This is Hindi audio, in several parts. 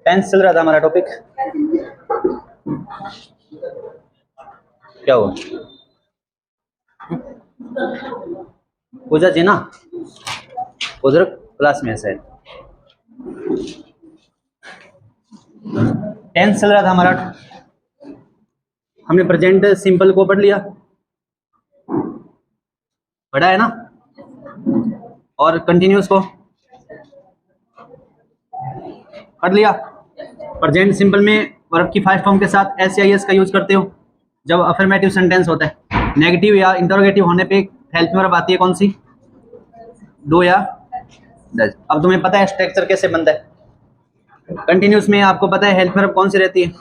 टेंस चल रहा था हमारा टॉपिक, क्या हुआ? पूजा जी ना उधर क्लास में है। टेंस चल रहा था हमारा, हमने प्रेजेंट सिंपल को पढ़ लिया, पढ़ा है ना, और कंटिन्यूस को पढ़ लिया। प्रेजेंट सिंपल में वर्ब की फास्ट फॉर्म के साथ एस या एस का यूज करते हो जब अफर्मेटिव सेंटेंस होता है। नेगेटिव या इंटरोगेटिव होने पे हेल्प वर्ब आती है कौन सी? डू या डज। अब तुम्हें पता है स्ट्रक्चर कैसे बनता है। कंटिन्यूस में आपको पता है हेल्प वर्ब कौन सी रहती है?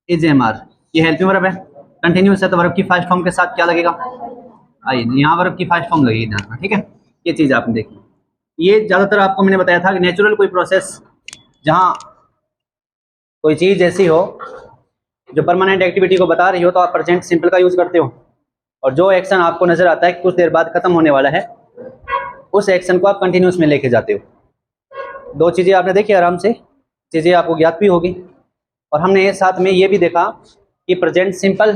Is am are. ये हेल्प वर्ब है, कंटिन्यूस है तो वर्ब की फास्ट फॉर्म के साथ क्या लगेगा? आई। यहाँ वर्ब की फास्ट फॉर्म लगेगी ध्यान, ठीक है। ये चीज़ आपने देखी। ये ज़्यादातर आपको मैंने बताया था कि नेचुरल कोई प्रोसेस जहाँ कोई चीज़ ऐसी हो जो परमानेंट एक्टिविटी को बता रही हो तो आप प्रेजेंट सिंपल का यूज़ करते हो, और जो एक्शन आपको नज़र आता है कि कुछ देर बाद खत्म होने वाला है उस एक्शन को आप कंटिन्यूस में लेके जाते हो। दो चीज़ें आपने देखी आराम से, चीज़ें आपको ज्ञात भी होगी। और हमने साथ में ये भी देखा कि प्रेजेंट सिंपल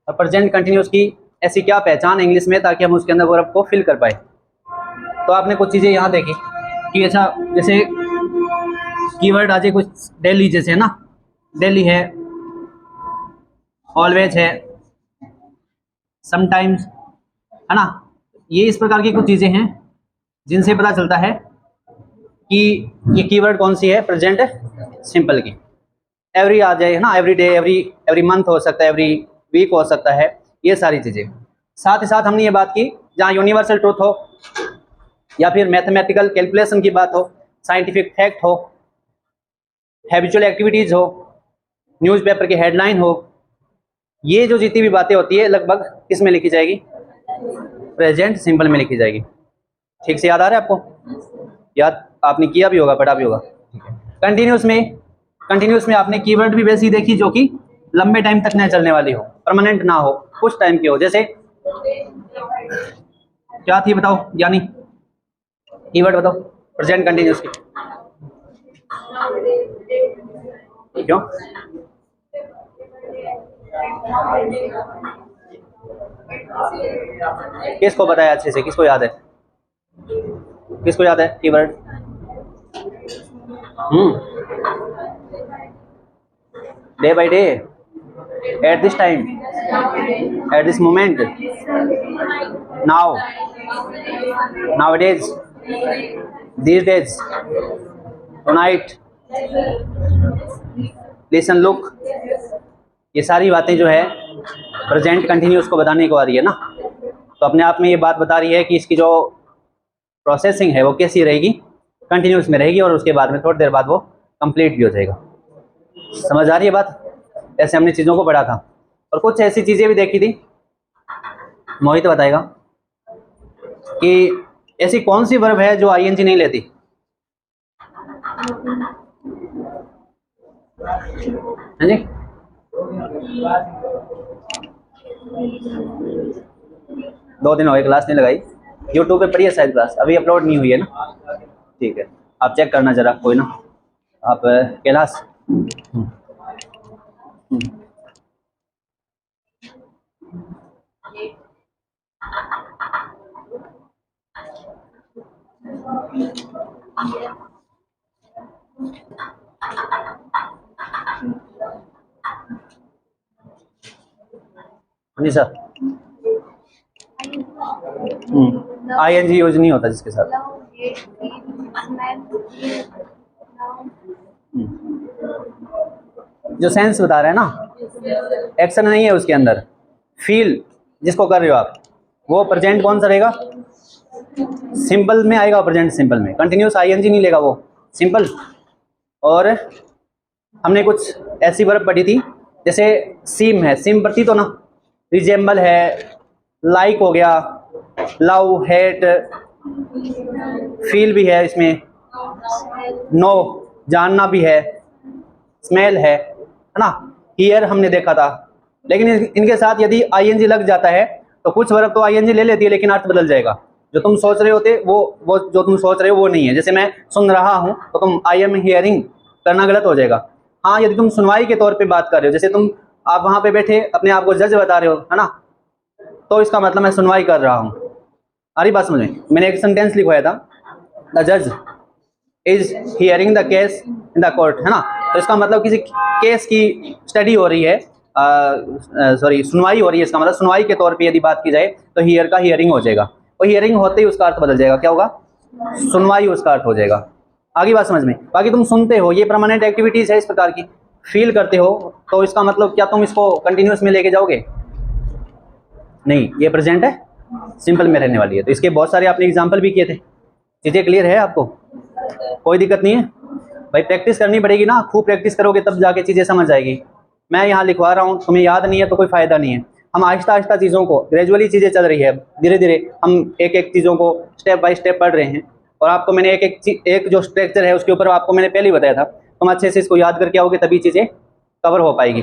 और प्रेजेंट कंटिन्यूस की ऐसी क्या पहचान है इंग्लिश में, ताकि हम उसके अंदर वर्ब को फिल कर पाए। तो आपने कुछ चीज़ें यहाँ देखी कि ऐसा जैसे कीवर्ड आ जाए कुछ, डेली जैसे है ना, डेली है, ऑलवेज है, समटाइम्स है ना। ये इस प्रकार की कुछ चीज़ें हैं जिनसे पता चलता है कि ये कीवर्ड कौन सी है प्रेजेंट सिंपल की। एवरी आ जाए है ना, एवरी डे, एवरी मंथ हो सकता है, एवरी वीक हो सकता है, ये सारी चीज़ें। साथ ही साथ हमने ये बात की जहाँ यूनिवर्सल ट्रूथ हो या फिर मैथमेटिकल कैलकुलेशन की बात हो, साइंटिफिक फैक्ट हो, हैबिचुअल एक्टिविटीज़ हो, न्यूज़पेपर की हेडलाइन हो, ये जो जितनी भी बातें होती है लगभग किस में लिखी जाएगी? प्रेजेंट सिंपल में लिखी जाएगी। ठीक से याद आ रहा है आपको? याद आपने किया भी होगा, पढ़ा भी होगा। कंटिन्यूस में आपने कीवर्ड भी वैसी देखी जो कि लंबे टाइम तक न चलने वाली हो, परमानेंट ना हो, कुछ टाइम की हो। जैसे क्या थी बताओ यानी, कीवर्ड बताओ प्रेजेंट कंटिन्यूस की। क्यों? किसको पता है अच्छे से, किसको याद है? किसको याद है keyword? Day by day, at this time, at this moment, now, nowadays, these days, tonight, listen, look, ये सारी बातें जो है प्रेजेंट कंटिन्यूस को बताने को आ रही है ना। तो अपने आप में ये बात बता रही है कि इसकी जो प्रोसेसिंग है वो कैसी रहेगी? कंटिन्यूस में रहेगी, और उसके बाद में थोड़ी देर बाद वो कंप्लीट भी हो जाएगा। समझ आ रही है बात? ऐसे हमने चीज़ों को पढ़ा था, और कुछ ऐसी चीज़ें भी देखी थी, मोहित बताएगा कि ऐसी कौन सी वर्ब है जो आईएनजी नहीं लेती? हाँ जी, दो दिन हो गए क्लास नहीं लगाई। यूट्यूब पे पढ़ी है शायद क्लास, अभी अपलोड नहीं हुई है ना। ठीक है, आप चेक करना जरा, कोई ना आप क्लास। नहीं सर, आईएनजी यूज नहीं होता जिसके साथ। जो सेंस बता रहे हैं ना, एक्शन नहीं है उसके अंदर, फील जिसको कर रहे हो आप, वो प्रेजेंट कौन सा रहेगा? सिंपल में आएगा। प्रेजेंट सिंपल में कंटिन्यूस आईएनजी नहीं लेगा, वो सिंपल। और हमने कुछ ऐसी वर्ब पढ़ी थी जैसे सीम है, सीम पढ़ती तो ना, रिजेंबल है, लाइक हो गया, लव, हेट, फील भी है इसमें, नो जानना भी है, स्मेल है ना, हियर हमने देखा था। लेकिन इनके साथ यदि आईएनजी लग जाता है तो कुछ वर्ब तो आईएनजी ले लेती है लेकिन अर्थ बदल जाएगा। जो तुम सोच रहे होते वो जो तुम सोच रहे हो वो नहीं है। जैसे मैं सुन रहा हूँ तो तुम आई एम हियरिंग करना गलत हो जाएगा। हाँ, यदि तुम सुनवाई के तौर पे बात कर रहे हो, जैसे आप वहाँ पे बैठे अपने आप को जज बता रहे हो, है ना, तो इसका मतलब मैं सुनवाई कर रहा हूँ। आ रही बात समझ में? मैंने एक सेंटेंस लिखवाया था, द जज is hearing the case in the court, है ना। तो इसका मतलब किसी केस की स्टडी हो रही है, सॉरी सुनवाई हो रही है। इसका मतलब सुनवाई के तौर पे यदि बात की जाए तो हियर का हियरिंग हो जाएगा, और हियरिंग होते ही उसका अर्थ बदल जाएगा। क्या होगा? सुनवाई उसका अर्थ हो जाएगा। आगे बात समझ में? बाकी तुम सुनते हो, ये परमानेंट एक्टिविटीज है इस प्रकार की। फील करते हो तो इसका मतलब क्या तुम इसको कंटिन्यूस में लेके जाओगे? नहीं, ये प्रेजेंट है, सिंपल में रहने वाली है। तो इसके बहुत सारे आपने एग्जाम्पल भी किए थे। चीज़ें क्लियर है आपको? कोई दिक्कत नहीं है भाई, प्रैक्टिस करनी पड़ेगी ना, खूब प्रैक्टिस करोगे तब जाके चीज़ें समझ आएगी। मैं यहाँ लिखवा रहा हूँ, तुम्हें याद नहीं है तो कोई फ़ायदा नहीं है। हम आहिस्ता आहिस्ता चीज़ों को, ग्रेजुअली चीज़ें चल रही है, धीरे धीरे हम एक एक चीज़ों को स्टेप बाय स्टेप पढ़ रहे हैं। और आपको मैंने एक जो स्ट्रक्चर है उसके ऊपर आपको मैंने पहले ही बताया था, तुम अच्छे से इसको याद करके आओगे तभी चीज़ें कवर हो पाएगी।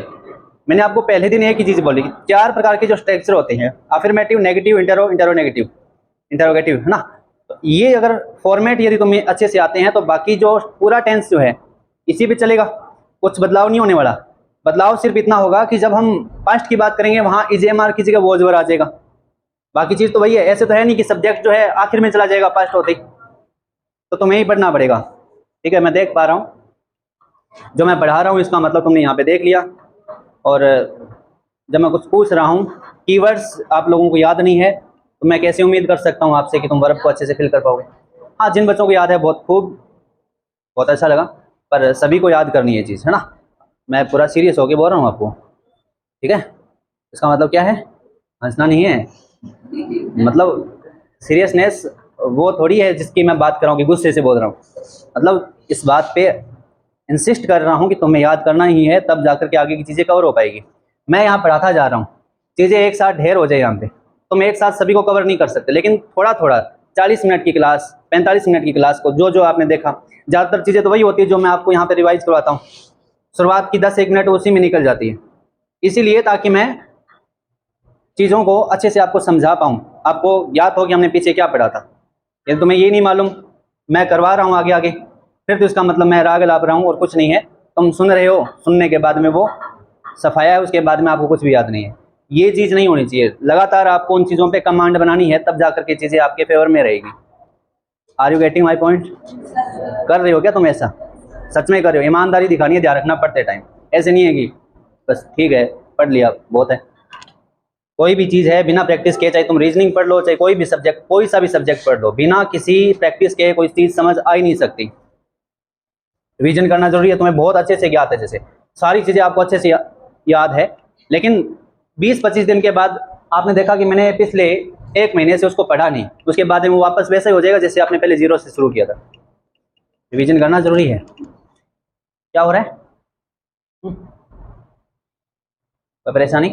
मैंने आपको पहले दिन एक ही चीज़ बोली कि 4 प्रकार के जो स्ट्रक्चर होते हैं, अफर्मेटिव, नेगेटिव, इंटरोगेटिव, है ना। तो ये अगर फॉर्मेट यदि तुम्हें अच्छे से आते हैं तो बाकी जो पूरा टेंस जो है इसी पे चलेगा, कुछ बदलाव नहीं होने वाला। बदलाव सिर्फ इतना होगा कि जब हम पास्ट की बात करेंगे वहाँ इजेएमआर की जगह वॉज वर आ जाएगा। बाकी चीज़ तो वही है। ऐसे तो है नहीं कि सब्जेक्ट जो है आखिर में चला जाएगा पास्ट होते ही, तो तुम्हें ही पढ़ना पड़ेगा। ठीक है, मैं देख पा रहा हूँ जो मैं पढ़ा रहा हूँ इसका मतलब तुमने यहाँ पे देख लिया। और जब मैं कुछ पूछ रहा हूँ, कीवर्ड्स आप लोगों को याद नहीं है तो मैं कैसे उम्मीद कर सकता हूँ आपसे कि तुम वर्ब को अच्छे से फिल कर पाओगे। हाँ, जिन बच्चों को याद है बहुत खूब, बहुत अच्छा लगा, पर सभी को याद करनी है चीज़, है ना। मैं पूरा सीरियस होके बोल रहा हूँ आपको, ठीक है। इसका मतलब क्या है? हंसना नहीं है, मतलब सीरियसनेस वो थोड़ी है जिसकी मैं बात कर रहा हूँ कि गुस्से से बोल रहा हूँ। मतलब इस बात पे इंसिस्ट कर रहा हूँ कि तुम्हें याद करना ही है, तब जाकर के आगे की चीज़ें कवर हो पाएगी। मैं यहाँ पढ़ाता जा रहा हूँ, चीज़ें एक साथ ढेर हो जाए यहाँ पे, तुम एक साथ सभी को कवर नहीं कर सकते, लेकिन थोड़ा थोड़ा 40 मिनट की क्लास, 45 मिनट की क्लास को जो आपने देखा, ज़्यादातर चीज़ें तो वही होती है जो मैं आपको यहाँ पे रिवाइज करवाता हूँ। शुरुआत की 10-1 मिनट उसी में निकल जाती है, इसीलिए ताकि मैं चीज़ों को अच्छे से आपको समझा पाऊँ, आपको याद हो कि हमने पीछे क्या पढ़ा था। यदि तुम्हें ये नहीं मालूम, मैं करवा रहा हूँ आगे आगे, फिर तो इसका मतलब मैं राग लाप रहा हूँ और कुछ नहीं है। तुम सुन रहे हो, सुनने के बाद में वो सफाया है, उसके बाद में आपको कुछ भी याद नहीं है। ये चीज़ नहीं होनी चाहिए। लगातार आपको उन चीज़ों पे कमांड बनानी है, तब जाकर के चीज़ें आपके फेवर में रहेगी। Are you getting my point? कर रहे हो क्या तुम ऐसा? सच में कर रहे हो? ईमानदारी दिखानी है, ध्यान रखना पढ़ते टाइम। ऐसे नहीं है कि बस ठीक है पढ़ लिया बहुत है। कोई भी चीज़ है बिना प्रैक्टिस के, चाहे तुम रीजनिंग पढ़ लो, चाहे कोई भी सब्जेक्ट, कोई सा भी सब्जेक्ट पढ़ लो, बिना किसी प्रैक्टिस के कोई चीज़ समझ आ ही नहीं सकती। रिवीजन करना जरूरी है, तुम्हें बहुत अच्छे से ज्ञात है, जैसे सारी चीज़ें आपको अच्छे से याद है, लेकिन 20-25 दिन के बाद आपने देखा कि मैंने पिछले 1 महीने से उसको पढ़ा नहीं, उसके बाद में वो वापस वैसा ही हो जाएगा जैसे आपने पहले 0 से शुरू किया था। रिवीजन करना जरूरी है। क्या हो रहा है? कोई परेशानी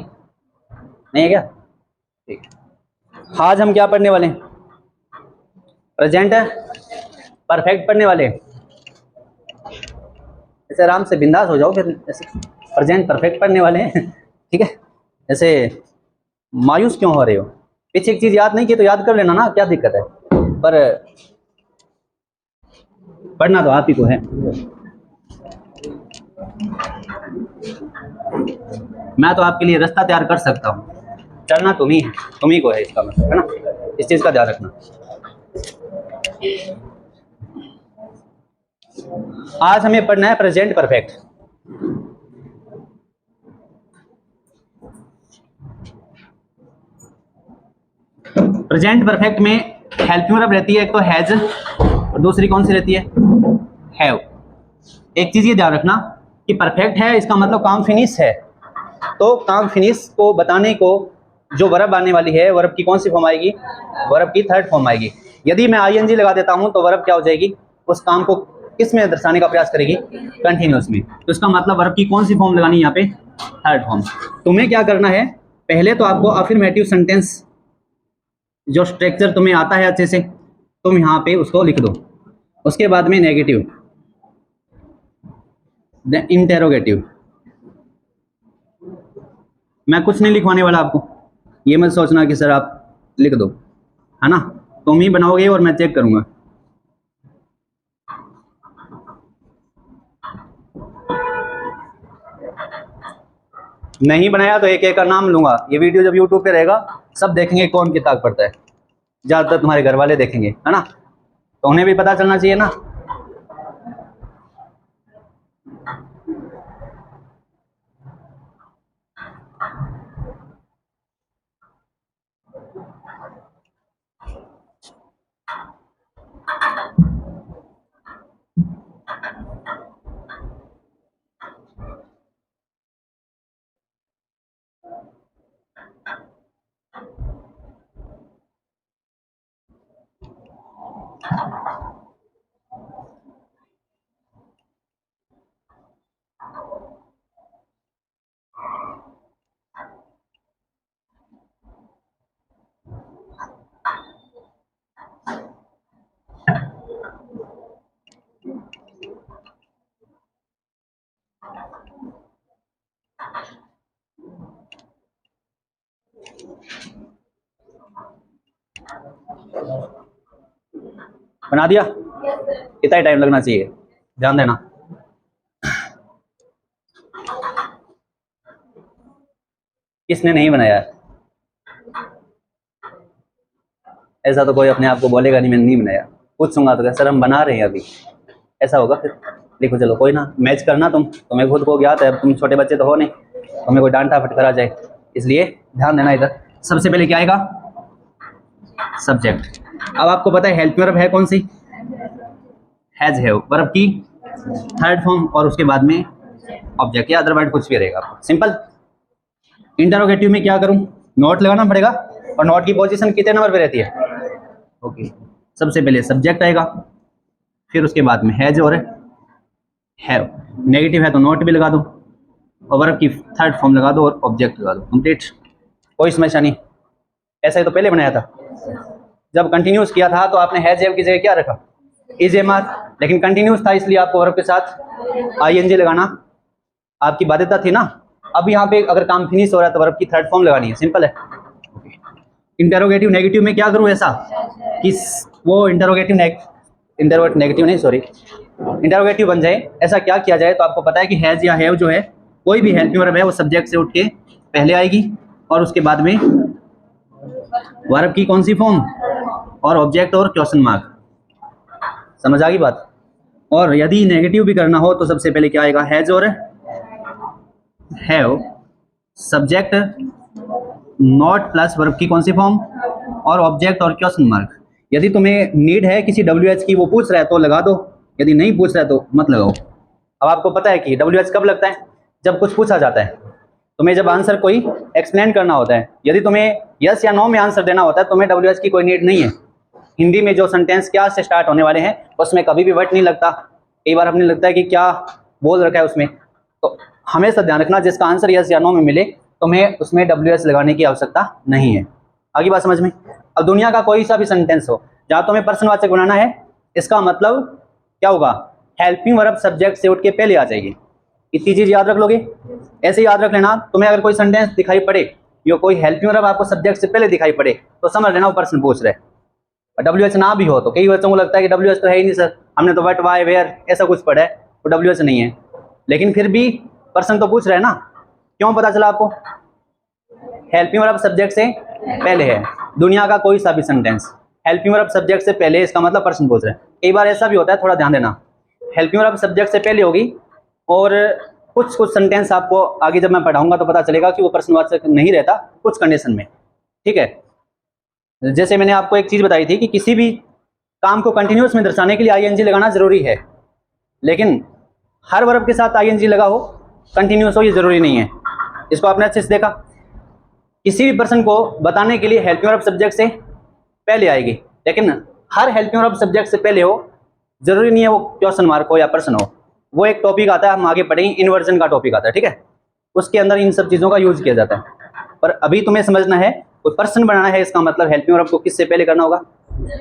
नहीं है क्या? ठीक। आज हम क्या पढ़ने वाले हैं? प्रेजेंट परफेक्ट पढ़ने वाले। ऐसे आराम से बिंदास हो जाओ, फिर ऐसे प्रेजेंट परफेक्ट पढ़ने वाले हैं ठीक है। ऐसे मायूस क्यों हो रहे हो? पीछे एक चीज़ याद नहीं की तो याद कर लेना ना, क्या दिक्कत है? पर पढ़ना तो आप ही को है। मैं तो आपके लिए रास्ता तैयार कर सकता हूँ, चलना तुम ही को है, इसका मतलब है ना। इस चीज़ का ध्यान रखना। आज हमें पढ़ना है प्रेजेंट परफेक्ट। प्रेजेंट परफेक्ट में हेल्पिंग वर्ब रहती है, एक तो हैज और दूसरी कौन सी रहती है? हैव। एक चीज़ ये ध्यान रखना कि परफेक्ट है इसका मतलब काम फिनिश है, तो काम फिनिश को बताने को जो वर्ब आने वाली है, वर्ब की कौन सी फॉर्म आएगी? वर्ब की थर्ड फॉर्म आएगी। यदि मैं आईएनजी लगा देता हूं तो वर्ब क्या हो जाएगी? उस काम को किस में दर्शाने का प्रयास करेगी? कंटिन्यूअस में। तो इसका मतलब वर्ब की कौन सी फॉर्म लगानी है यहाँ पे? Third form. तुम्हें क्या करना है, पहले तो आपको अफर्मेटिव सेंटेंस जो स्ट्रक्चर तुम्हें आता है अच्छे से, तुम यहाँ पे उसको लिख दो। उसके बाद में नेगेटिव, इंटेरोगेटिव। मैं कुछ नहीं लिखवाने वाला आपको, ये मत सोचना कि सर आप लिख दो, है ना, तुम ही बनाओगे और मैं चेक करूंगा। नहीं बनाया तो एक एक का नाम लूंगा। ये वीडियो जब यूट्यूब पे रहेगा सब देखेंगे कौन किताब पढ़ता है, ज़्यादातर तुम्हारे घर वाले देखेंगे, है ना, तो उन्हें भी पता चलना चाहिए ना। बना दिया? कितना ही टाइम लगना चाहिए, ध्यान देना। किसने नहीं बनाया? ऐसा तो कोई अपने आप को बोलेगा नहीं मैंने नहीं बनाया, पूछूंगा तो क्या सर हम बना रहे हैं अभी, ऐसा होगा फिर। लिखो चलो, कोई ना, मैच करना तुम्हें खुद को ज्ञात है, तुम छोटे बच्चे तो हो नहीं, तुम्हें कोई डांटा फटकारा जाए, इसलिए ध्यान देना। इधर सबसे पहले क्या आएगा? सब्जेक्ट। अब आपको पता है हेल्प वर्ब है कौन सी? हैज है वर्ब की थर्ड फॉर्म और उसके बाद में ऑब्जेक्ट या अदर वर्ड कुछ भी रहेगा। सिंपल। इंटरोगेटिव में क्या करूं? नोट लगाना पड़ेगा, और नोट की पोजीशन कितने नंबर पे रहती है? ओके, सबसे पहले सब्जेक्ट आएगा, फिर उसके बाद में हैज और हैव। नेगेटिव है तो नोट भी लगा दो, और वर्ब की थर्ड फॉर्म लगा दो और ऑब्जेक्ट लगा दो, कंप्लीट। कोई समस्या नहीं। ऐसा ही तो पहले बनाया था, जब कंटिन्यूस किया था तो आपने हैज हैव की जगह क्या रखा? Is am are. लेकिन कंटिन्यूस था इसलिए आपको वर्ब के साथ आईएनजी लगाना आपकी बाध्यता थी ना। अब यहाँ पे अगर काम फिनिश हो रहा है तो वर्ब की थर्ड फॉर्म लगानी है, सिंपल है। इंटरोगेटिव नेगेटिव में क्या करूँ ऐसा कि वो इंटरोगेटिव बन जाए, ऐसा क्या किया जाए? तो आपको पता है कि हैज या हैव जो है, कोई भी हेल्पिंग वर्ब है वो सब्जेक्ट से उठ के पहले आएगी और उसके बाद में वर्ब की कौन सी फॉर्म और ऑब्जेक्ट और क्वेश्चन मार्क। समझ आ गई बात? और यदि नेगेटिव भी करना हो तो सबसे पहले क्या आएगा? हैज और have, subject not plus verb की कौन सी फॉर्म और ऑब्जेक्ट और क्वेश्चन मार्क। यदि तुम्हें नीड है किसी WH की, वो पूछ रहा है तो लगा दो, यदि नहीं पूछ रहा है तो मत लगाओ। अब आपको पता है कि WH कब लगता है? जब कुछ पूछा जाता है, तुम्हें जब आंसर कोई एक्सप्लेन करना होता है। यदि तुम्हें यस या नो में आंसर देना होता है तुम्हें WH की कोई नीड नहीं है। हिंदी में जो सेंटेंस क्या से स्टार्ट होने वाले हैं उसमें कभी भी वर्ड नहीं लगता। कई बार हमें लगता है कि क्या बोल रखा है उसमें, तो हमेशा ध्यान रखना जिसका आंसर यस या नो में मिले तुम्हें उसमें WH लगाने की आवश्यकता नहीं है। आगे बात समझ में? अब दुनिया का कोई सा भी सेंटेंस हो जहाँ तुम्हें प्रश्नवाचक बनाना है, इसका मतलब क्या होगा? हेल्पिंग वर्ब सब्जेक्ट से उठ के पहले आ जाएगी। इतनी चीज याद रख लोगे? ऐसे याद रख लेना, तुम्हें अगर कोई सेंटेंस दिखाई पड़े या कोई हेल्पिंग वर्ब आपको सब्जेक्ट से पहले दिखाई पड़े तो समझ लेना वो प्रश्न पूछ रहे। WH ना भी हो तो कई बच्चों को लगता है कि WH तो है ही नहीं सर, हमने तो व्हाट वाई वेयर ऐसा कुछ पढ़ा है, तो WH नहीं है, लेकिन फिर भी प्रश्न तो पूछ रहे हैं ना। क्यों पता चला आपको? हेल्पिंग वर्ब सब्जेक्ट से पहले है। दुनिया का कोई सा भी सेंटेंस हेल्पिंग वर्ब सब्जेक्ट से पहले, इसका मतलब प्रश्न पूछ रहे हैं। कई बार ऐसा भी होता है, थोड़ा ध्यान देना, हेल्पिंग वर्ब सब्जेक्ट से पहले होगी और कुछ सेंटेंस आपको आगे जब मैं पढ़ाऊंगा तो पता चलेगा कि वो प्रश्नवाचक नहीं रहता कुछ कंडीशन में, ठीक है। जैसे मैंने आपको एक चीज बताई थी कि किसी भी काम को कंटिन्यूस में दर्शाने के लिए आईएनजी लगाना जरूरी है, लेकिन हर वर्ब के साथ आईएनजी लगा हो कंटिन्यूस हो ये जरूरी नहीं है। इसको आपने अच्छे से देखा, किसी भी पर्सन को बताने के लिए हेल्पिंग वर्ब सब्जेक्ट से पहले आएगी, लेकिन हर हेल्पिंग वर्ब सब्जेक्ट से पहले हो जरूरी नहीं है वो क्वेश्चन मार्क हो या प्रश्न हो। वो एक टॉपिक आता है, हम आगे पढ़ेंगे, इन्वर्जन का टॉपिक आता है, ठीक है, उसके अंदर इन सब चीज़ों का यूज किया जाता है। पर अभी तुम्हें समझना है कोई पर्सन बनाना है, इसका मतलब हेल्पिंग वर्ब को किससे पहले करना होगा?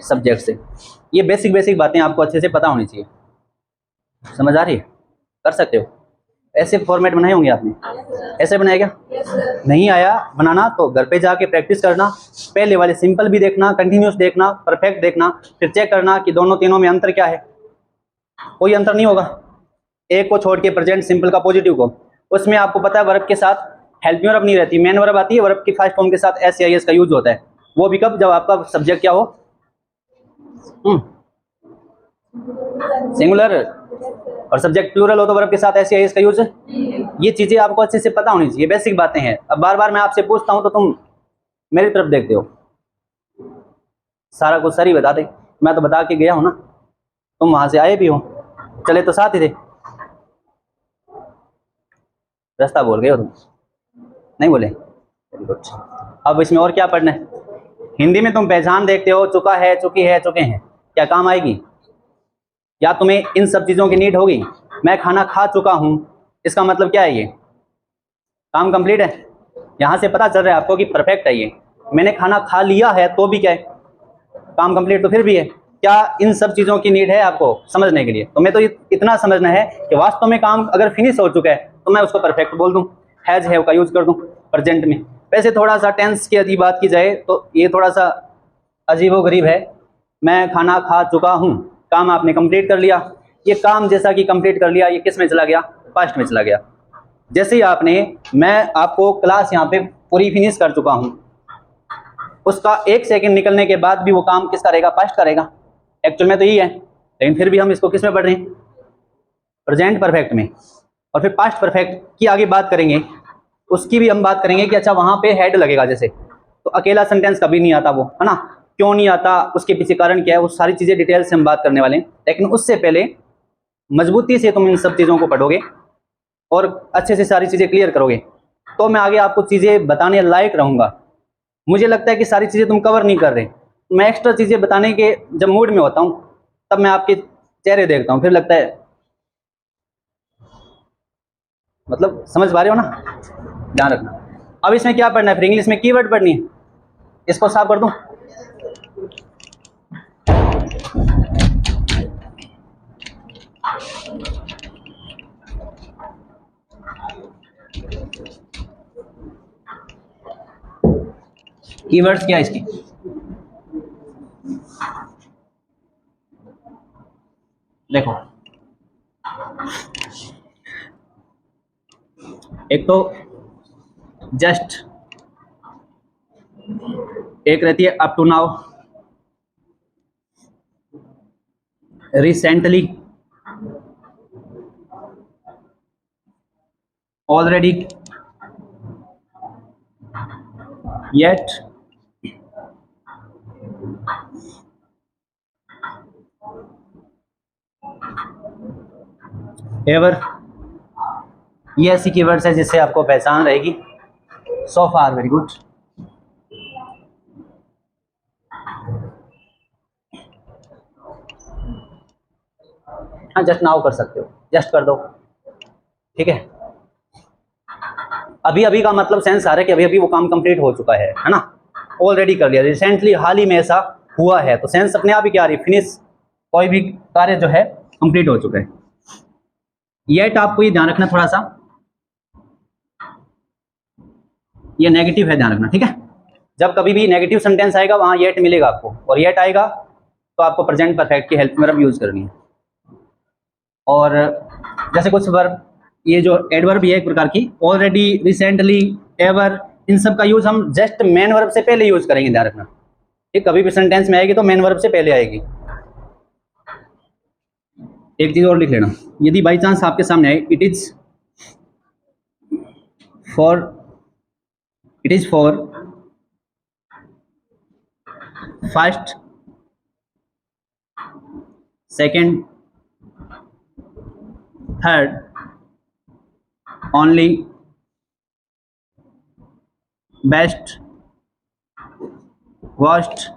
सब्जेक्ट से। ये बेसिक बातें आपको अच्छे से पता होनी चाहिए। समझ आ रही है? कर सकते हो। ऐसे फॉर्मेट बनाए होंगे आपने, ऐसे बनाया क्या? नहीं आया बनाना तो घर पे जाके प्रैक्टिस करना, पहले वाले सिंपल भी देखना, कंटिन्यूस देखना, परफेक्ट देखना, फिर चेक करना कि दोनों तीनों में अंतर क्या है। कोई अंतर नहीं होगा, एक को छोड़ के प्रेजेंट सिंपल का पॉजिटिव को, उसमें आपको पता है वर्ब के साथ हेल्पिंग वर्ब नहीं रहती, मेन वर्ब आती है, वर्ब की फर्स्ट फॉर्म के साथ एस या एस का यूज होता है। वो भी कब? जब आपका सब्जेक्ट क्या हो, सिंगुलर, और सब्जेक्ट प्लूरल हो तो वर्ब के साथ एस या एस का यूज। ये चीजें आपको अच्छे से पता होनी चाहिए, बेसिक बातें हैं। अब बार बार मैं आपसे पूछता हूं तो तुम मेरी तरफ देखते हो, सारा कुछ सर ही बता दे, मैं तो बता के गया हूं ना, तुम वहां से आए भी हो, चले तो साथ ही थे, रास्ता बोल गए हो तुम, नहीं बोले? अब इसमें और क्या पढ़ना है? हिंदी में तुम पहचान देखते हो, चुका है, चुकी है, चुके हैं, क्या काम आएगी? या तुम्हें इन सब चीजों की नीड होगी? मैं खाना खा चुका हूं, इसका मतलब क्या है? ये काम कंप्लीट है, यहां से पता चल रहा है आपको कि परफेक्ट है ये। मैंने खाना खा लिया है तो भी क्या है? काम कंप्लीट तो फिर भी है। क्या इन सब चीजों की नीड है आपको समझने के लिए? तो मैं तो इतना समझना है कि वास्तव में काम अगर फिनिश हो चुका है तो मैं उसको परफेक्ट बोल दूं, हैज हैव का यूज कर दूं प्रेजेंट में। वैसे थोड़ा सा टेंस की यदि बात की जाए तो ये थोड़ा सा अजीबोगरीब है। मैं खाना खा चुका हूं, काम आपने कंप्लीट कर लिया, ये काम जैसा कि कंप्लीट कर लिया, ये किस में चला गया? पास्ट में चला गया। जैसे ही आपने, मैं आपको क्लास यहाँ पे पूरी फिनिश कर चुका हूं, उसका 1 सेकंड निकलने के बाद भी वो काम किसका रहेगा? पास्ट का रहेगा। एक्चुअल में तो यही है, लेकिन फिर भी हम इसको किस में पढ़ रहे हैं? प्रेजेंट परफेक्ट में। और फिर पास्ट परफेक्ट की आगे बात करेंगे, उसकी भी हम बात करेंगे कि अच्छा वहां पे हेड लगेगा जैसे, तो अकेला सेंटेंस कभी नहीं आता वो, है ना? क्यों नहीं आता, उसके पीछे कारण क्या है, वो सारी चीजें डिटेल से हम बात करने वाले हैं। लेकिन उससे पहले मजबूती से तुम इन सब चीजों को पढ़ोगे और अच्छे से सारी चीजें क्लियर करोगे तो मैं आगे आपको चीजें बताने लायक रहूंगा। मुझे लगता है कि सारी चीजें तुम कवर नहीं कर रहे, मैं एक्स्ट्रा चीजें बताने के जब मूड में होता हूं तब मैं आपके चेहरे देखता हूं, फिर लगता है, मतलब समझ पा रहे हो ना? ध्यान रखना। अब इसमें क्या पढ़ना है? फिर इंग्लिश में कीवर्ड पढ़नी है, इसको साफ कर दूं। कीवर्ड्स क्या है इसकी? देखो, एक तो जस्ट, एक रहती है up to now, recently, already, yet, ever. ये ऐसी कीवर्ड्स है जिससे आपको पहचान रहेगी। So far very good. हाँ, जस्ट नाउ कर सकते हो, जस्ट कर दो, ठीक है। अभी अभी का मतलब सेंस आ रहा है कि अभी अभी वो काम कंप्लीट हो चुका है ना? ऑलरेडी कर लिया, रिसेंटली, हाल ही में ऐसा हुआ है, तो सेंस अपने आप ही क्या आ रही है? फिनिश, कोई भी कार्य जो है कंप्लीट हो चुका है। येट आपको ये ध्यान रखना थोड़ा सा, ये नेगेटिव है, ध्यान रखना, ठीक है। जब कभी भी नेगेटिव सेंटेंस आएगा वहां येट मिलेगा आपको, और येट आएगा तो आपको प्रेजेंट परफेक्ट की हेल्प में वर्ब यूज करनी है। और जैसे कुछ वर्ब, ये जो एडवर्ब भी है एक प्रकार की, ऑलरेडी, रिसेंटली, एवर, इन सब का यूज हम जस्ट मेन वर्ब से पहले यूज करेंगे, ध्यान रखना। ठीक, कभी भी सेंटेंस में आएगी तो मेन वर्ब से पहले आएगी। एक चीज और लिख लेना, यदि बाई चांस आपके सामने आए, it is for first, second, third, only, best, worst,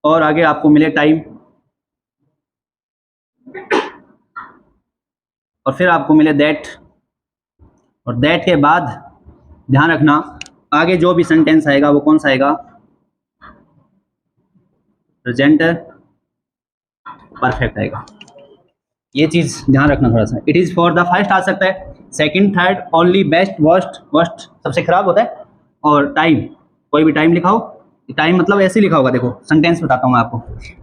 और आगे आपको मिले टाइम, और फिर आपको मिले दैट, और दैट के बाद ध्यान रखना आगे जो भी सेंटेंस आएगा वो कौन सा आएगा? प्रेजेंट परफेक्ट आएगा। ये चीज़ ध्यान रखना थोड़ा सा। It is for the first आ सकता है, second, third, only, best, worst, worst सबसे खराब होता है, और टाइम, कोई भी टाइम लिखा हो। टाइम मतलब ऐसे लिखा होगा, देखो सेंटेंस बताता हूँ मैं आपको।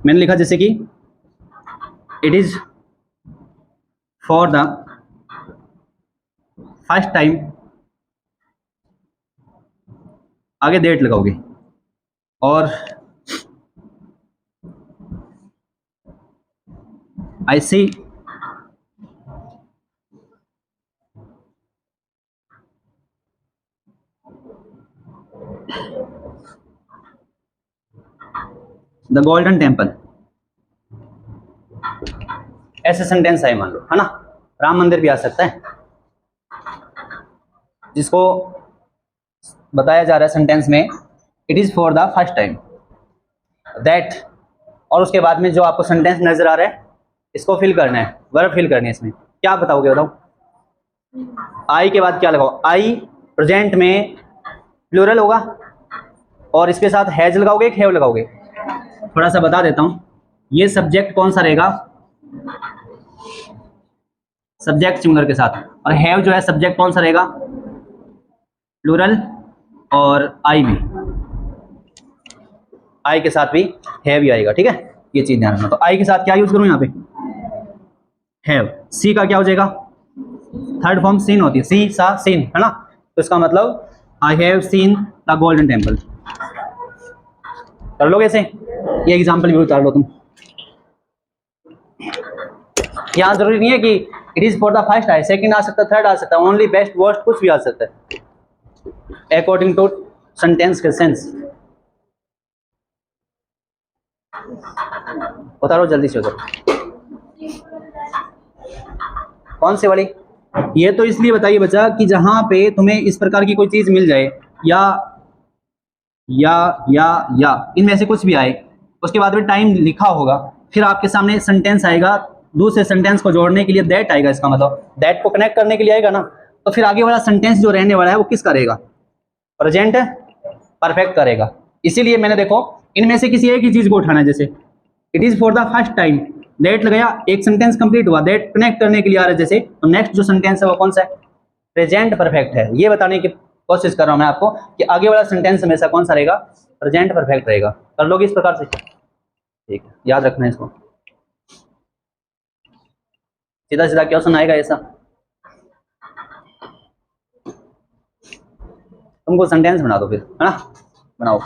मैंने लिखा जैसे कि it is for the first time, आगे डेट लगाओगे, और आई सी द गोल्डन टेम्पल। ऐसे सेंटेंस है मान लो, है ना। राम मंदिर भी आ सकता है, जिसको बताया जा रहा है सेंटेंस में it is for the first time that, और उसके बाद में जो आपको सेंटेंस नजर आ रहा है इसको फिल करना है, वर्ब फिल करनी है। इसमें क्या बताओगे, बताओ। आई के बाद क्या लगाओ, आई प्रेजेंट में प्लूरल होगा, और इसके साथ हैज लगाओगे, हैव लगाओगे। थोड़ा सा बता देता हूँ, ये सब्जेक्ट कौन सा रहेगा, सब्जेक्ट सिंगुलर के साथ, और हैव जो है सब्जेक्ट कौन सा रहेगा, प्लूरल, और आई भी, आई के साथ भी हैव ही आएगा, ठीक है। ये चीज ध्यान रखना। तो आई के साथ क्या यूज करूं यहाँ पे, हैव। सी का क्या हो जाएगा, थर्ड फॉर्म सीन होती है, सी सा सीन, है ना। तो इसका मतलब I have seen the golden temple. कर लोगे ऐसे, ये एग्जाम्पल भी उतार लो तुम। यहाँ जरूरी नहीं है कि it is for the first आए, सेकंड आ सकता है, थर्ड आ सकता है, ओनली, बेस्ट, वर्स्ट कुछ भी आ सकता है अकॉर्डिंग टू सेंटेंस के सेंस। उतारो जल्दी से, उतारो। कौन से वाली, ये तो इसलिए बताइए बच्चा कि जहां पे तुम्हें इस प्रकार की कोई चीज मिल जाए, या या इनमें से कुछ भी आए, उसके बाद में टाइम लिखा होगा, फिर आपके सामने सेंटेंस आएगा, दूसरे सेंटेंस को जोड़ने के लिए दैट आएगा, इसका मतलब दैट को कनेक्ट करने के लिए आएगा ना। तो फिर आगे वाला सेंटेंस जो रहने वाला है वो किसका रहेगा, प्रेजेंट परफेक्ट करेगा। इसीलिए मैंने देखो इनमें से किसी एक ही चीज को उठाना है, जैसे it is for the first time, that लगाया, एक सेंटेंस कंप्लीट हुआ, दैट कनेक्ट करने के लिए आ रहा है जैसे, तो नेक्स्ट जो सेंटेंस है वो कौन सा है, प्रेजेंट परफेक्ट है। ये बताने की कोशिश कर रहा हूं मैं आपको कि आगे वाला सेंटेंस हमेशा कौन सा रहेगा, प्रेजेंट परफेक्ट रहेगा। कर लोगे इस प्रकार से, ठीक है, याद रखना है इसको। सीधा सीधा क्वेश्चन आएगा ऐसा, तुमको सेंटेंस बना दो फिर, है ना, बनाओ।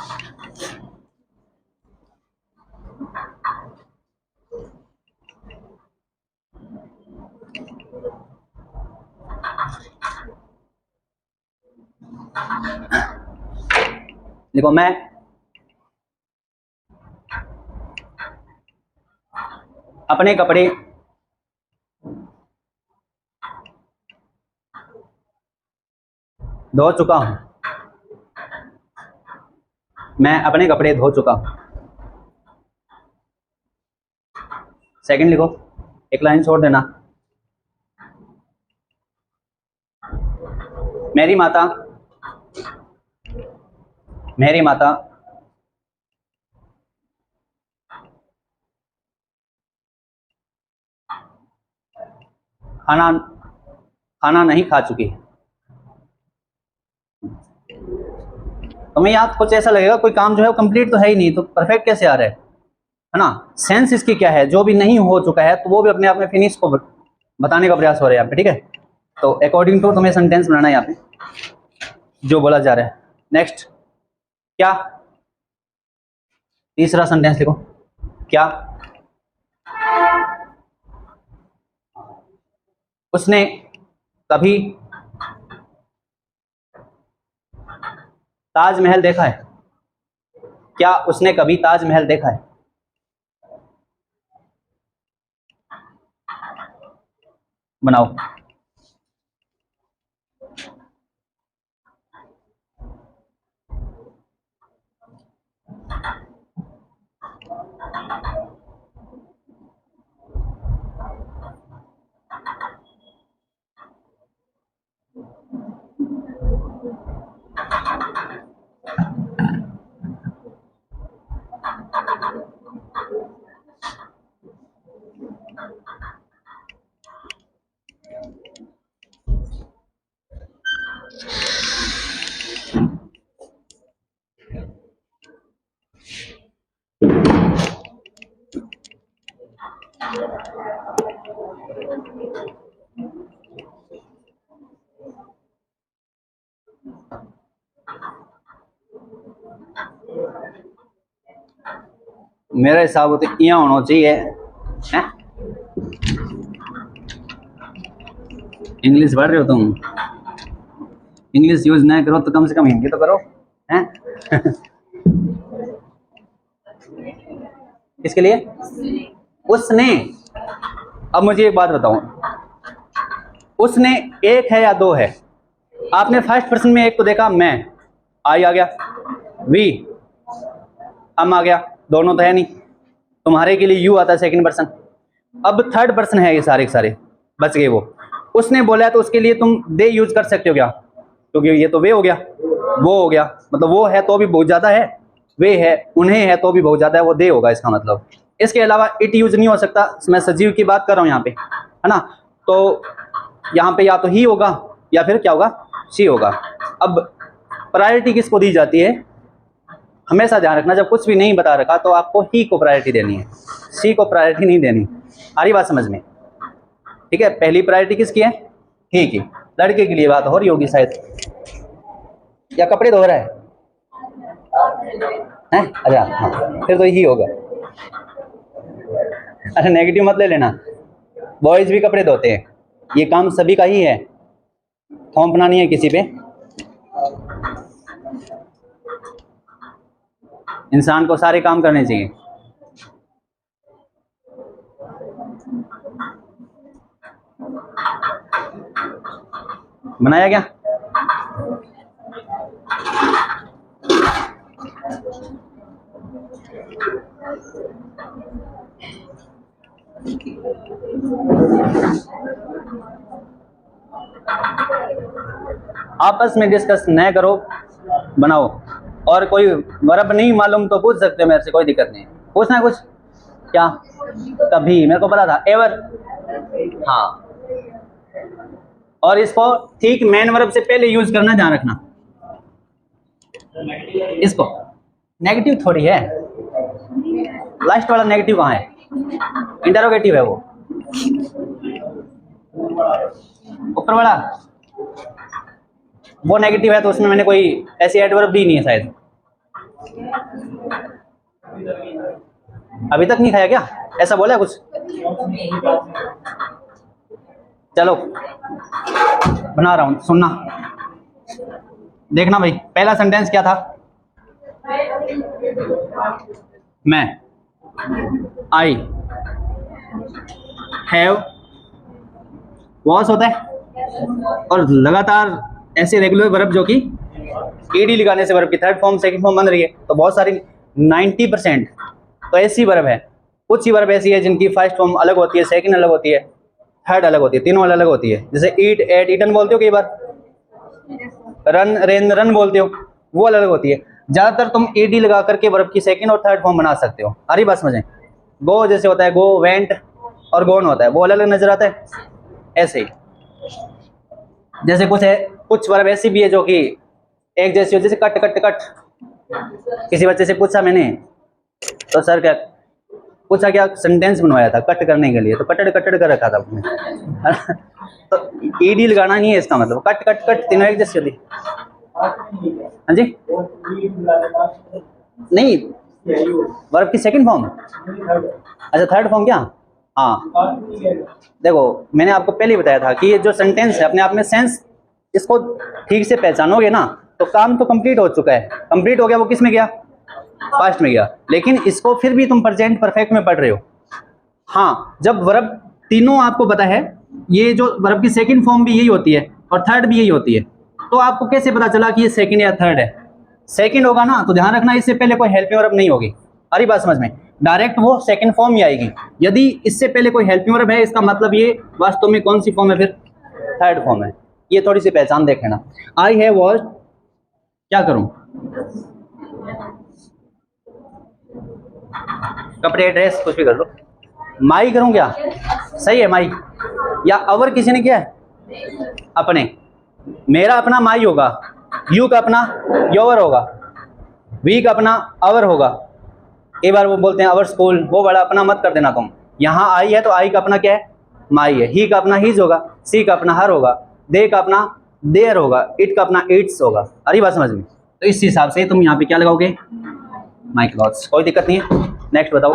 देखो मैं अपने कपड़े धो चुका हूं, मैं अपने कपड़े धो चुका हूं। सेकंड लिखो, एक लाइन छोड़ देना। मेरी माता, मेरी माता खाना खाना नहीं खा चुकी। तुम्हें याद कुछ ऐसा लगेगा कोई काम जो है वो कंप्लीट तो है ही नहीं, तो परफेक्ट कैसे आ रहा है ना। सेंस इसकी क्या है, जो भी नहीं हो चुका है तो वो भी अपने आप में फिनिश को बताने का प्रयास हो रहा है यहाँ पे, ठीक है। तो अकॉर्डिंग टू तुम्हें सेंटेंस बनाना है यहाँ पे जो बोला जा रहा है। नेक्स्ट क्या, तीसरा सेंटेंस लिखो, क्या उसने कभी ताजमहल देखा है, क्या उसने कभी ताजमहल देखा है। बनाओ। मेरा हिसाब तो यहाँ होना चाहिए है। इंग्लिश पढ़ रहे हो तुम, इंग्लिश यूज नहीं करो तो कम से कम हिंदी तो करो हैं। किसके लिए? उसने। अब मुझे एक बात बताओ, उसने एक है या दो है? आपने फर्स्ट पर्सन में एक तो देखा, मैं, आई आ गया, वी हम आ गया, दोनों तो है नहीं, तुम्हारे के लिए यू आता है सेकंड पर्सन। अब थर्ड पर्सन है, ये सारे के सारे बच गए। वो उसने बोला है तो उसके लिए तुम दे यूज कर सकते हो क्या? क्योंकि ये तो वे हो गया, वो हो गया, मतलब वो है तो भी बहुत ज्यादा है, वे है उन्हें है तो भी बहुत ज्यादा है, वो दे होगा इसका मतलब। इसके अलावा इट यूज नहीं हो सकता। मैं सजीव की बात कर रहा हूँ यहाँ पे, है ना। तो यहाँ पे या तो ही होगा या फिर क्या होगा, शी होगा। अब प्रायोरिटी किसको दी जाती है? हमेशा ध्यान रखना, जब कुछ भी नहीं बता रखा तो आपको ही को प्रायोरिटी देनी है, सी को प्रायोरिटी नहीं देनी। आ रही बात समझ में? ठीक है, पहली प्रायोरिटी किसकी है? ही की। लड़के के लिए बात हो रही होगी शायद, या कपड़े धो रहा है? अच्छा हाँ, फिर तो ही होगा। अरे नेगेटिव मत ले लेना, बॉयज भी कपड़े धोते हैं, ये काम सभी का ही है, थोपना नहीं है किसी पे। इंसान को सारे काम करने चाहिए। बनाया क्या? आपस में डिस्कस न करो, बनाओ। और कोई वर्ब नहीं मालूम तो पूछ सकते हो मेरे से, कोई दिक्कत नहीं। पूछना है कुछ? क्या? कभी, मेरे को पता था, एवर। हाँ, और इसको ठीक मेन वर्ब से पहले यूज करना, ध्यान रखना। इसको नेगेटिव थोड़ी है, लास्ट वाला नेगेटिव कहाँ है? इंटरोगेटिव है वो, ऊपर वाला वो नेगेटिव है, तो उसमें मैंने कोई ऐसी एडवर्ब दी नहीं है शायद। अभी तक नहीं खाया क्या? ऐसा बोला कुछ? चलो बना रहा हूं, सुनना, देखना भाई। पहला सेंटेंस क्या था? मैं, आई, हैव, वॉस होता है, और लगातार ऐसे रेगुलर वर्ब जो कि ईडी लगाने से वर्ब की थर्ड फॉर्म सेकंड फॉर्म बन रही है। तो बहुत सारी 90% तो ऐसी वर्ब है। कुछ ही वर्ब ऐसी है जिनकी फर्स्ट फॉर्म अलग होती है, सेकंड अलग होती है, थर्ड अलग होती है, तीनों अलग होती है। जैसे ईट, एट, ईटन बोलते हो कई बार, रन, रेन, रन बोलते हो, वो अलग होती है। ज्यादातर तुम ईडी लगा करके वर्ब की सेकंड और थर्ड फॉर्म बना सकते हो। अरे बात समझें, गो जैसे होता है, गो, वेंट और गोन होता है, वो अलग अलग नजर आता है। ऐसे ही जैसे कुछ है, कुछ वर्ब ऐसी भी है जो कि एक जैसी हो, जैसे कट, कट, कट। किसी बच्चे से पूछा मैंने, तो सर क्या पूछा, क्या सेंटेंस बनवाया था कट करने के लिए, तो कटड़ कटड़ कर रखा था आपने। तो ईडी लगाना नहीं है इसका मतलब, कट कट कट तीनों एक जैसी होती। हाँ जी, नहीं, वर्ब की सेकंड फॉर्म, अच्छा थर्ड फॉर्म क्या? हाँ, देखो मैंने आपको पहले ही बताया था कि ये जो सेंटेंस है अपने आप में सेंस, इसको ठीक से पहचानोगे ना तो काम तो कंप्लीट हो चुका है। कंप्लीट हो गया, वो किस में गया? पास्ट में गया। लेकिन इसको फिर भी तुम प्रेजेंट परफेक्ट में पढ़ रहे हो। हाँ, जब वर्ब तीनों आपको पता है, ये जो वर्ब की सेकंड फॉर्म भी यही होती है और थर्ड भी यही होती है, तो आपको कैसे पता चला कि ये सेकंड या थर्ड है? सेकंड होगा ना तो ध्यान रखना, इससे पहले कोई हेल्पिंग वर्ब नहीं होगी। अरे बात समझ में, डायरेक्ट वो सेकंड फॉर्म ही आएगी। यदि इससे पहले कोई हेल्पिंग वर्ब है, इसका मतलब ये वास्तव में कौन सी फॉर्म है? फिर थर्ड फॉर्म है। ये थोड़ी सी पहचान देख लेना। आई हैव वॉच्ड, क्या करूं? कपड़े, ड्रेस, कुछ भी कर लो। माई करूं क्या? सही है, माई। या अवर किसी ने किया है? अपने। मेरा अपना माई होगा, यू का अपना योवर होगा, वी का अपना अवर होगा। कई बार वो बोलते हैं अवर स्कूल, वो बड़ा अपना मत कर देना तुम। यहाँ आई है तो आई का अपना क्या है? माई है, ही का अपना हीज होगा, सी का अपना हर होगा, दे का अपना देयर होगा, इट का अपना इट्स होगा। अरे बात समझ में? तो इस हिसाब से तुम यहाँ पे क्या लगाओगे? माई क्लॉथ्स। कोई दिक्कत नहीं है। नेक्स्ट बताओ।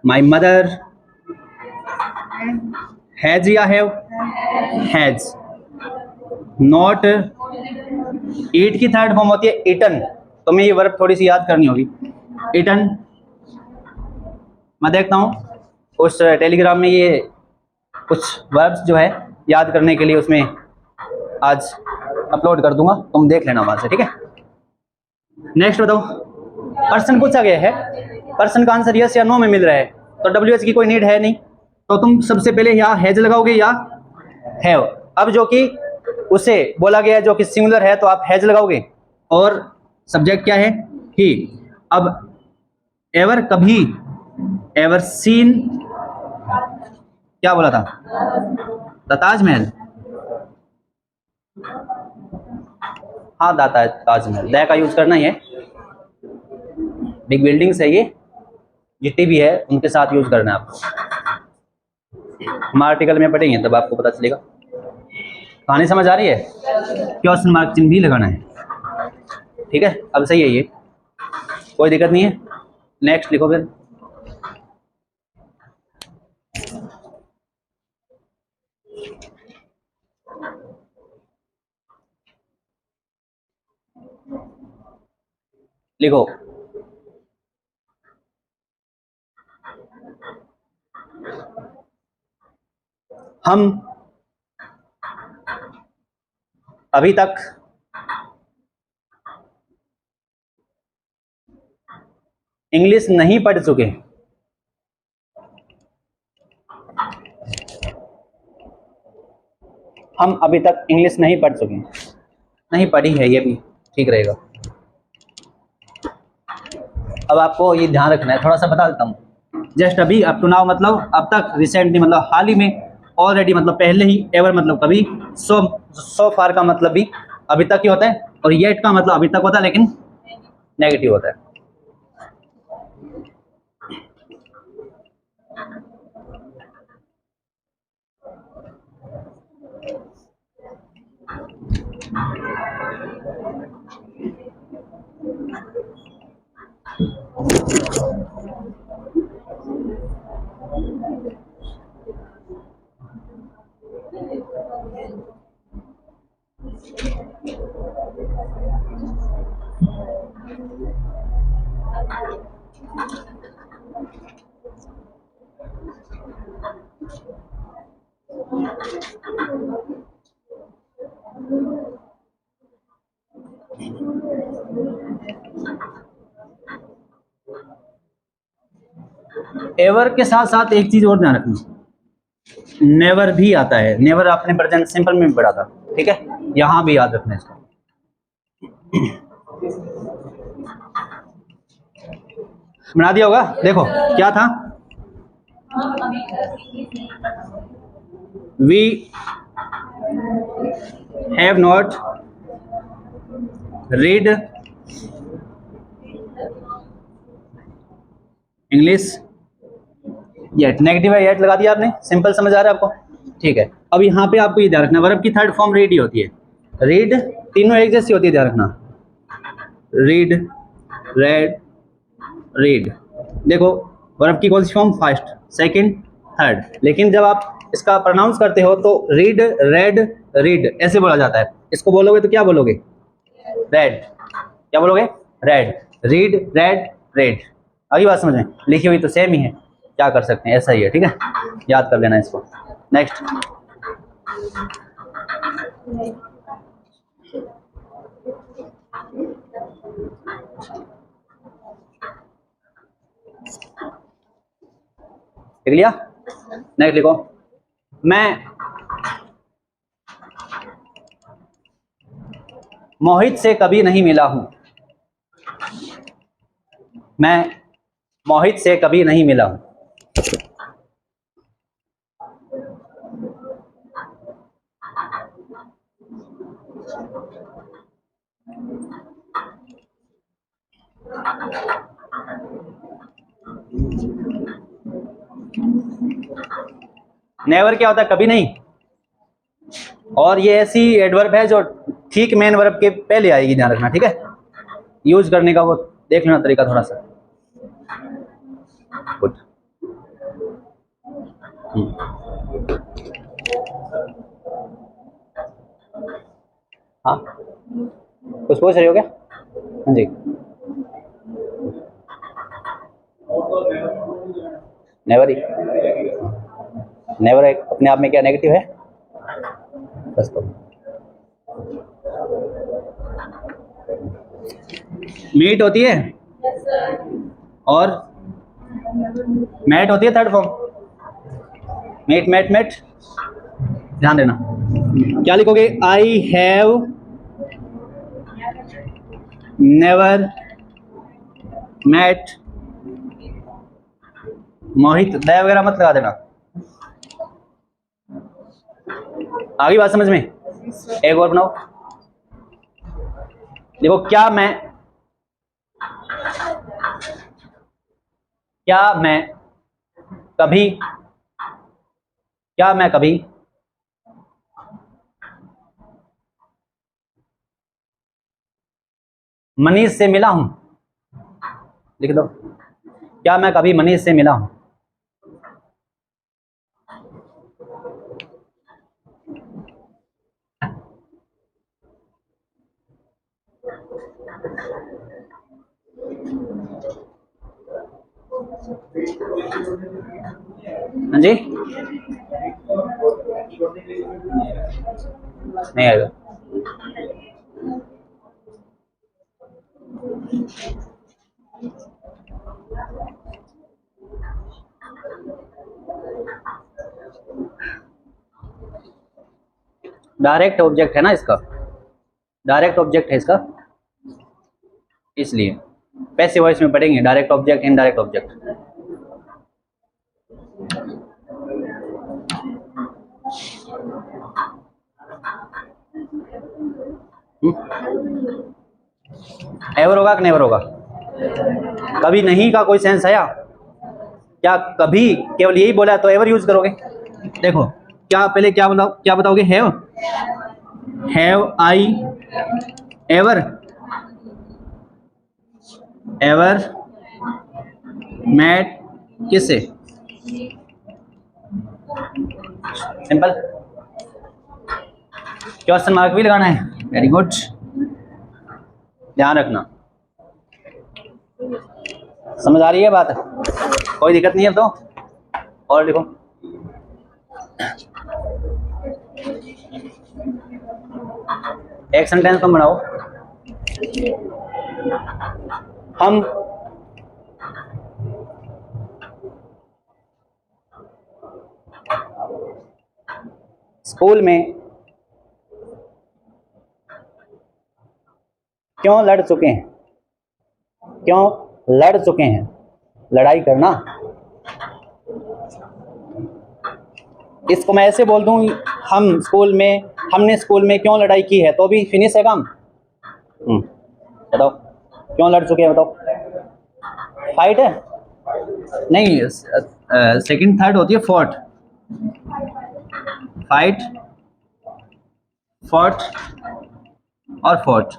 माई मदर हैज या हैव? हैज। नॉट, ईट की थर्ड फॉर्म होती है इटन, तुम्हें ये वर्ब थोड़ी सी याद करनी होगी। इटन, मैं देखता हूँ उस टेलीग्राम में ये कुछ वर्ब्स जो है याद करने के लिए उसमें आज अपलोड कर दूंगा, तुम देख लेना वहां से, ठीक है। नेक्स्ट बताओ। पर्सन पूछा गया है, पर्सन का आंसर यस या नो में मिल रहा है, तो डब्ल्यू की कोई नीड है नहीं, तो तुम सबसे पहले या हैज लगाओगे या हैव। अब जो कि उसे बोला गया है जो कि सिंगुलर है, तो आप हैज लगाओगे, और सब्जेक्ट क्या है? ही। अब एवर कभी, एवर सीन, क्या बोला था? द ताजमहल। हाँ दाता ताजमहल, द का यूज करना ही है, बिग बिल्डिंग्स है ये, जितनी भी है उनके साथ यूज करना है आपको। हम आर्टिकल में पढ़ेंगे तब आपको पता चलेगा। कहानी समझ आ रही है? क्वेश्चन मार्क चिन्ह भी लगाना है, ठीक है। अब सही है ये, कोई दिक्कत नहीं है। नेक्स्ट लिखो फिर। लिखो हम अभी तक इंग्लिश नहीं पढ़ चुके। हम अभी तक इंग्लिश नहीं पढ़ चुके, नहीं पढ़ी है, ये भी ठीक रहेगा। अब आपको ये ध्यान रखना है, थोड़ा सा बता देता हूँ। जस्ट अभी, अप टू नाउ मतलब अब तक, रिसेंटली मतलब हाल ही में, ऑलरेडी मतलब पहले ही, एवर मतलब कभी, सो फार का मतलब भी अभी तक ही होता है, और येट का मतलब अभी तक होता है लेकिन नेगेटिव होता है। एवर के साथ साथ एक चीज और ध्यान रखना, नेवर भी आता है। नेवर आपने प्रेजेंट सिंपल में भी पढ़ा था, ठीक है, यहां भी याद रखना इसको। बना दिया होगा, देखो क्या था। We have not read English yet. Negative है, येट लगा दिया आपने, सिंपल समझ आ रहा है आपको, ठीक है। अब यहाँ पे आपको ये ध्यान रखना, वर्ब की थर्ड फॉर्म रीड ही होती है। रीड तीनों एक जैसी होती है, ध्यान रखना। Read, red, read. देखो वर्ब की कौन सी फॉर्म? First, second, third. लेकिन जब आप इसका प्रोनाउंस करते हो तो रीड, रेड, रीड ऐसे बोला जाता है। इसको बोलोगे तो क्या बोलोगे? रेड। क्या बोलोगे? रेड। Read, red, red. अभी बात समझ में? लिखी हुई तो सेम ही है, क्या कर सकते हैं, ऐसा ही है, ठीक है, याद कर लेना इसको। नेक्स्ट। लिख लिया? नेक्स्ट लिखो। मैं मोहित से कभी नहीं मिला हूं। मैं मोहित से कभी नहीं मिला हूं। नेवर क्या होता है? कभी नहीं। और ये ऐसी एडवर्ब है जो ठीक मेन वर्ब के पहले आएगी, ध्यान रखना, ठीक है। यूज करने का वो देख लेना तरीका थोड़ा सा। गुड। हाँ, कुछ पूछ रहे हो क्या? हाँ जी। नेवर ही, नेवर एक अपने आप में क्या नेगेटिव है? बस तो मीट होती है और मैट होती है third form. Met met met, ध्यान देना। क्या लिखोगे? I have never met Mohit. दया वगैरह मत लगा देना। आगे बात समझ में? एक और बनाओ। देखो, क्या मैं कभी मनीष से मिला हूं? लिख दो। क्या मैं कभी मनीष से मिला हूं? हाँ जी, नहीं आएगा। डायरेक्ट ऑब्जेक्ट है ना इसका, डायरेक्ट ऑब्जेक्ट है इसका, इसलिए पैसिव वॉइस में पढ़ेंगे direct object, indirect object. Ever होगा कि नेवर होगा? कभी नहीं का कोई सेंस आया क्या? कभी केवल यही बोला तो एवर यूज करोगे। देखो, क्या पहले क्या बताओगे? हैव आई एवर मैट किससे? सिंपल। क्वेश्चन मार्क भी लगाना है। वेरी गुड, ध्यान रखना। समझ आ रही है बात? कोई दिक्कत नहीं है तो? और लिखो। एक सेंटेंस तुम बनाओ। हम स्कूल में क्यों लड़ चुके हैं? क्यों लड़ चुके हैं? लड़ाई करना। इसको मैं ऐसे बोल दूं, हमने स्कूल में क्यों लड़ाई की है, तो भी फिनिश है काम। बताओ, क्यों लड़ चुके हैं? बताओ। फाइट है? नहीं, सेकंड थर्ड होती है फॉट। फाइट, फॉट और फॉट।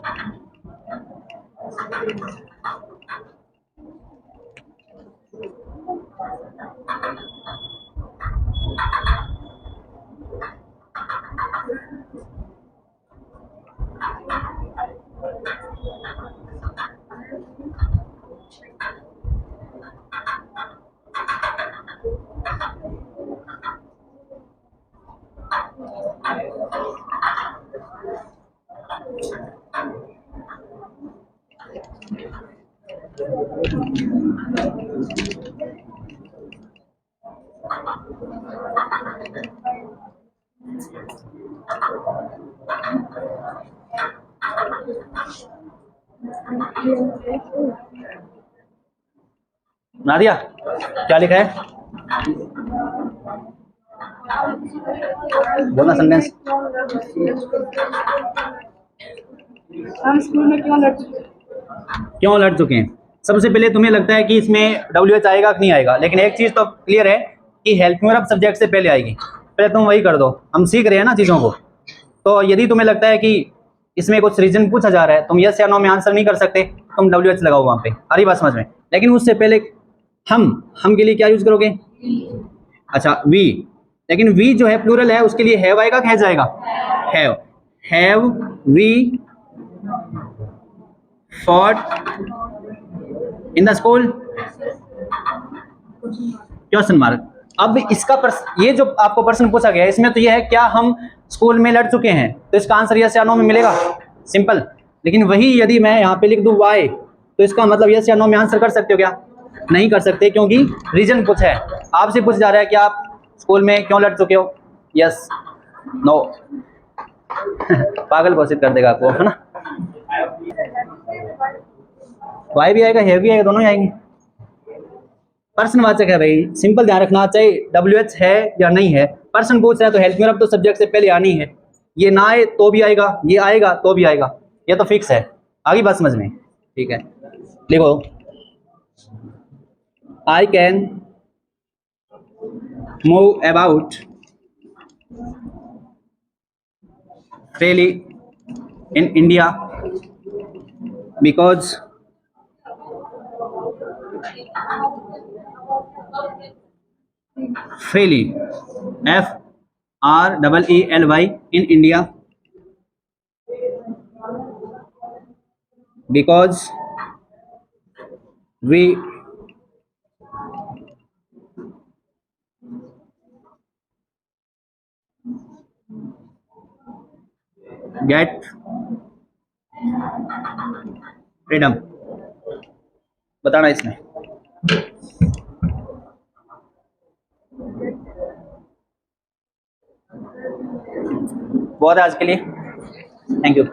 नादिया, क्या लिखा है? बोलना सेंटेंस। हम स्कूल में क्यों लड़ चुके हैं? सबसे पहले तुम्हें लगता है कि इसमें WH आएगा कि नहीं आएगा, लेकिन एक चीज तो क्लियर है कि हेल्पिंग वर्ब सब्जेक्ट से पहले आएगी। पहले तुम वही कर दो, हम सीख रहे हैं ना चीज़ों को। तो यदि तुम्हें लगता है कि इसमें कुछ रीजन पूछा जा रहा है, तुम यस या नो में आंसर नहीं कर सकते, तुम WH लगाओ वहाँ पे, हरी बात समझ में। लेकिन उससे पहले हम के लिए क्या यूज करोगे? अच्छा वी, लेकिन वी जो है प्लूरल है, उसके लिए हैव आएगा, हैज आएगा? Have we fought in the school? Question mark. अब इसका ये जो आपको प्रश्न पूछा गया है, इसमें तो ये है क्या हम स्कूल में लड़ चुके हैं, तो इसका आंसर यस या नो में मिलेगा, सिंपल। लेकिन वही यदि मैं यहाँ पे लिख दूं वाई, तो इसका मतलब यस या नो में आंसर कर सकते हो क्या? नहीं कर सकते, क्योंकि रीजन पूछा है, आपसे पूछा जा रहा है कि आप स्कूल में क्यों लड़ चुके हो, यस नो। पागल घोषित कर देगा आपको, है ना। वाई भी आएगा, है भी आएगा, दोनों ही आएंगे। प्रश्नवाचक है भाई, सिंपल ध्यान रखना, चाहे WH है या नहीं है। प्रश्न पूछ रहा है तो हेल्पिंग वर्ब तो सब्जेक्ट से पहले आनी है। ये ना आए तो भी आएगा, ये आएगा तो भी आएगा, ये तो फिक्स है। आगे बात समझ में, ठीक है। देखो, I can move about freely in India because freely, FREELY in India because we get freedom। बताना इसमें। बहुत है आज के लिए, थैंक यू।